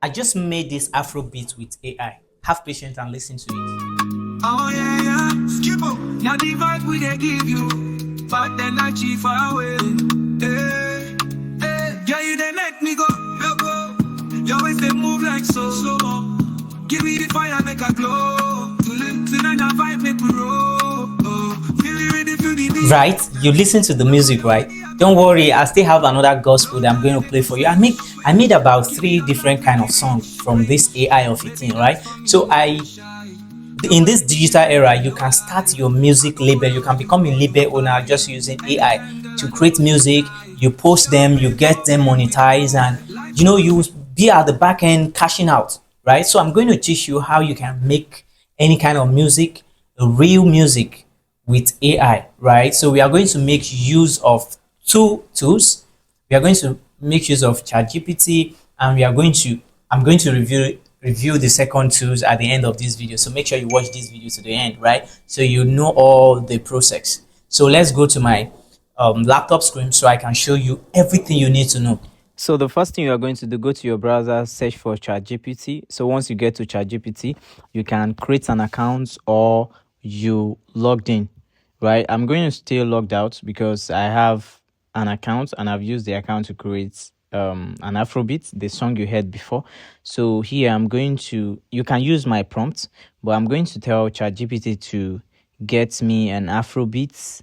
I just made this Afrobeat with AI. Have patience and listen to it. Oh yeah, yeah. Skip up. Now the vibe we they give you, but then I cheat far away. Hey, hey. Yeah, you they make me go, go. You always they move like so. Give me the fire, make a glow. Tonight that vibe make me roll. Oh, feel it ready for the beat. Right? You listen to the music, right? Don't worry, I still have another gospel that I'm going to play for you. I made about 3 different kind of songs from this AI of a thing, right? So in this digital era, you can start your music label. You can become a label owner just using AI to create music. You post them, you get them monetized, and you be at the back end cashing out, right? So I'm going to teach you how you can make any kind of music, real music with AI, right? So we are going to make use of 2 tools. We are going to make use of ChatGPT, and I'm going to review the second tools at the end of this video. So make sure you watch this video to the end, right? So you know all the process. So let's go to my laptop screen so I can show you everything you need to know. So the first thing you are going to do, go to your browser, search for ChatGPT. So once you get to ChatGPT, you can create an account or you logged in, right? I'm going to stay logged out because I have an account and I've used the account to create an Afrobeat, the song you heard before. So here you can use my prompt, but I'm going to tell ChatGPT to get me an Afrobeat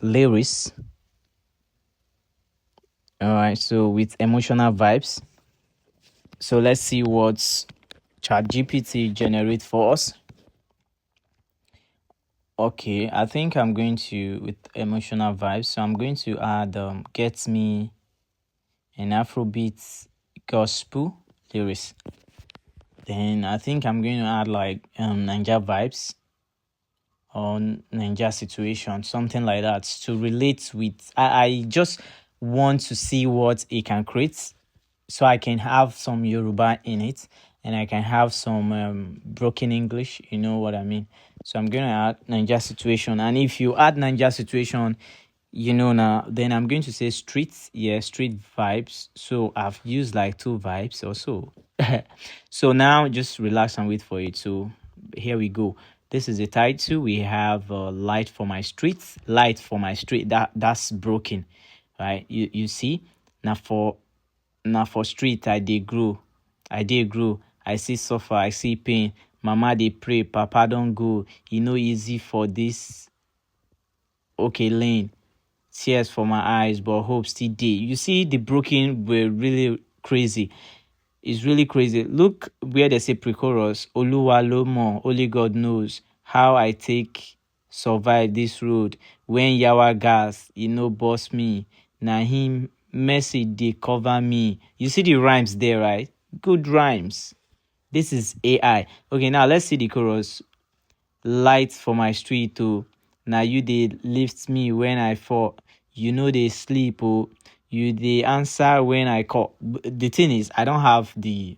lyrics. All right, so with emotional vibes. So let's see what ChatGPT generate for us. Okay, I think I'm going to with emotional vibes. So I'm going to add get me an Afrobeat gospel lyrics. Then I think I'm going to add like Ninja vibes or Ninja situation, something like that to relate with. I just want to see what it can create so I can have some Yoruba in it and I can have some broken English, you know what I mean? So I'm going to add Ninja situation. And if you add Ninja situation, now, then I'm going to say streets, yeah, street vibes. So I've used like 2 vibes or so. So now just relax and wait for it. So here we go. This is the title. We have light for my streets, light for my street. That's broken, right? You see now for street I dey grow, I see suffer, I see pain. Mama dey pray, papa don go. E no easy for this okay lane. Tears for my eyes, but hope still dey. You see, the broken were really crazy. It's really crazy. Look where they say pre-chorus. Oluwa lo mo, only God knows how I take survive this road. When yawa gas, boss me. Na him mercy dey cover me. You see the rhymes there, right? Good rhymes. This is AI. Okay, now let's see the chorus. Light for my street, oh. Now you they lift me when I fall. You know they sleep, oh. You they answer when I call. The thing is, I don't have the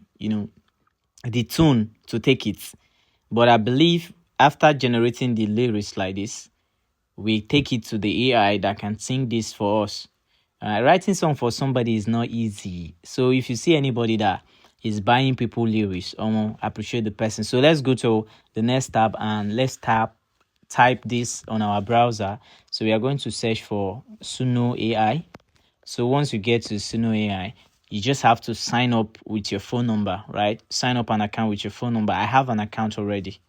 tune to take it. But I believe after generating the lyrics like this, we take it to the AI that can sing this for us. Writing song for somebody is not easy. So if you see anybody that is buying people lyrics, appreciate the person. So let's go to the next tab and let's type this on our browser. So we are going to search for Suno AI. So once you get to Suno AI, you just have to sign up with your phone number, right? Sign up an account with your phone number. I have an account already.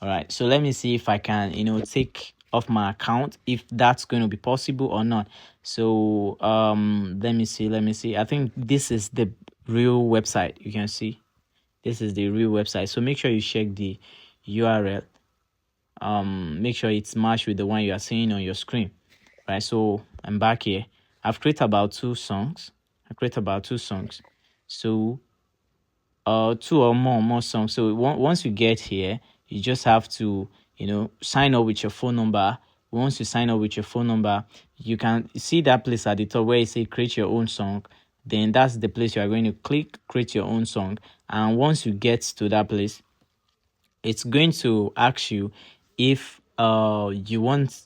All right, so let me see if I can, take off my account, if that's going to be possible or not. So let me see. I think this is the real website. You can see this is the real website. So make sure you check the URL. Make sure it's matched with the one you are seeing on your screen. Right, so I'm back here. I've created about 2 songs. So 2 or more songs. So once you get here, you just have to sign up with your phone number. Once you sign up with your phone number, you can see that place at the top where it says create your own song. Then that's the place you are going to click create your own song. And once you get to that place, it's going to ask you if you want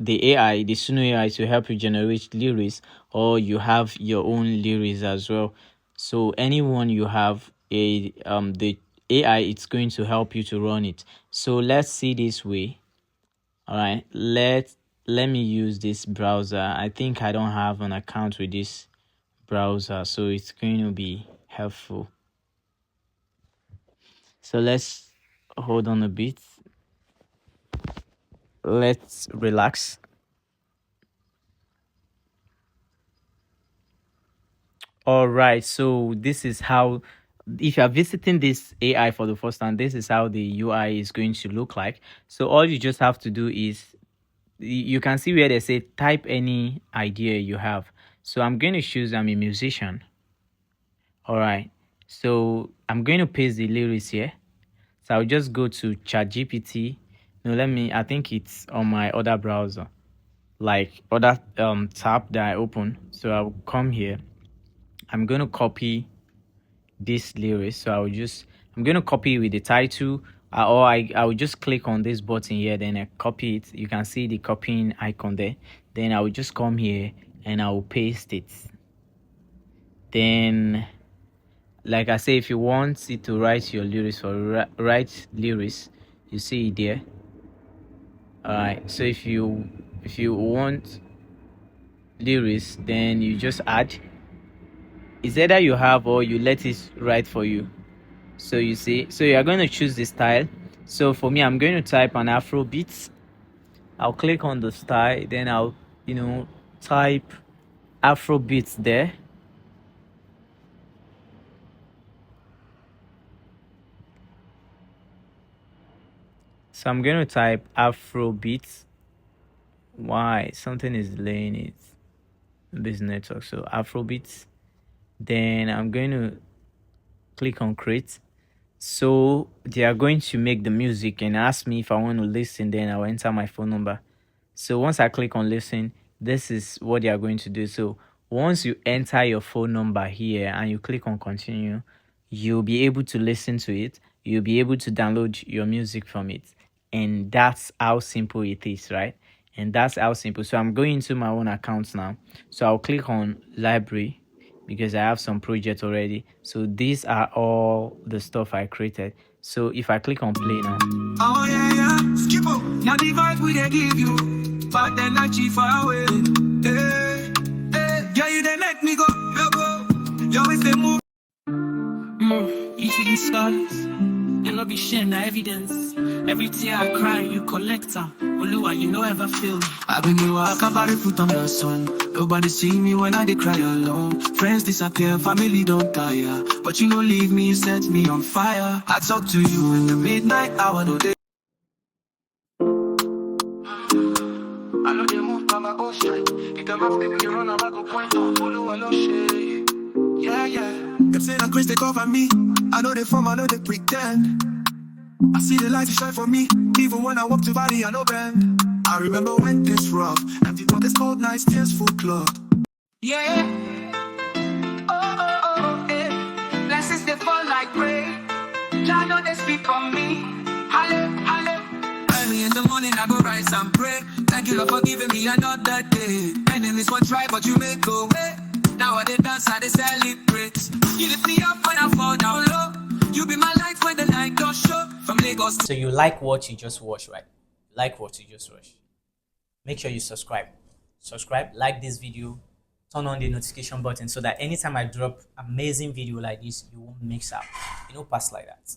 the Suno AI to help you generate lyrics, or you have your own lyrics as well. So anyone you have a the AI, it's going to help you to run it. So let's see this way. All right, let me use this browser. I think I don't have an account with this browser, so it's going to be helpful. So let's hold on a bit. Let's relax. All right, so this is how, if you are visiting this AI for the first time, this is how the UI is going to look like. So all you just have to do is, you can see where they say type any idea you have. So I'm going to choose I'm a musician. All right, so I'm going to paste the lyrics here. So I'll just go to ChatGPT. No, I think it's on my other browser, like other tab that I open. So I'll come here. I'm going to copy this lyrics. So I'm going to copy with the title, or I will just click on this button here, then I copy it. You can see the copying icon there. Then I will just come here and I will paste it. Then, like I say, if you want it to write your lyrics or write lyrics, you see it there. All right, so if you want lyrics, then you just add. It's either you have or you let it write for you. So you see, so you are going to choose the style. So for me, I'm going to type an Afrobeat. I'll click on the style, then I'll type Afrobeats there. So I'm going to type Afrobeats. Why something is delaying it? This network. So Afrobeats. Then I'm going to click on create. So they are going to make the music and ask me if I want to listen. Then I'll enter my phone number. So once I click on listen, this is what they are going to do. So once you enter your phone number here and you click on continue, you'll be able to listen to it. You'll be able to download your music from it. And that's how simple it is, right? And that's how simple. So I'm going into my own account now. So I'll click on library because I have some projects already. So these are all the stuff I created. So if I click on play now. Oh yeah, yeah. Skip up. Now the vibe we they give you, but then I cheat far away. Hey, hey. Yeah, you they make me go, go. You always they move. Each of these scars, and not be sharing the evidence. Every tear I cry, you collect them. Oluwa, you know ever feel me. I've been you walk about it, put on the sun. Nobody see me when I dey cry alone. Friends disappear, family don't tire. But you don't leave me, you set me on fire. I talk to you in the midnight hour, no day. I know they move by my own strength. If them after me, you run, I'm go point on. Oluwa, no shade. Yeah, yeah. Them say that grace they cover me. I know they form, I know they pretend. I see the light shine for me. Even when I walk to valley, I know bend. I remember when this rough. Empty pockets, cold nights, tears full club. Yeah. Oh, blessings they fall like rain. Jah know they speak for me. Halle, halle. Early in the morning I go rise and pray. Thank you Lord for giving me another day. Enemies won't try but you make a way. Now I they dance, I they celebrate. You lift me up when I fall down low. You be my light when the light don't show. From Lagos. So you like what you just watched, right? Like what you just watched. Make sure you subscribe. Subscribe, like this video, turn on the notification button so that anytime I drop amazing video like this, you won't mix up. You know, pass like that.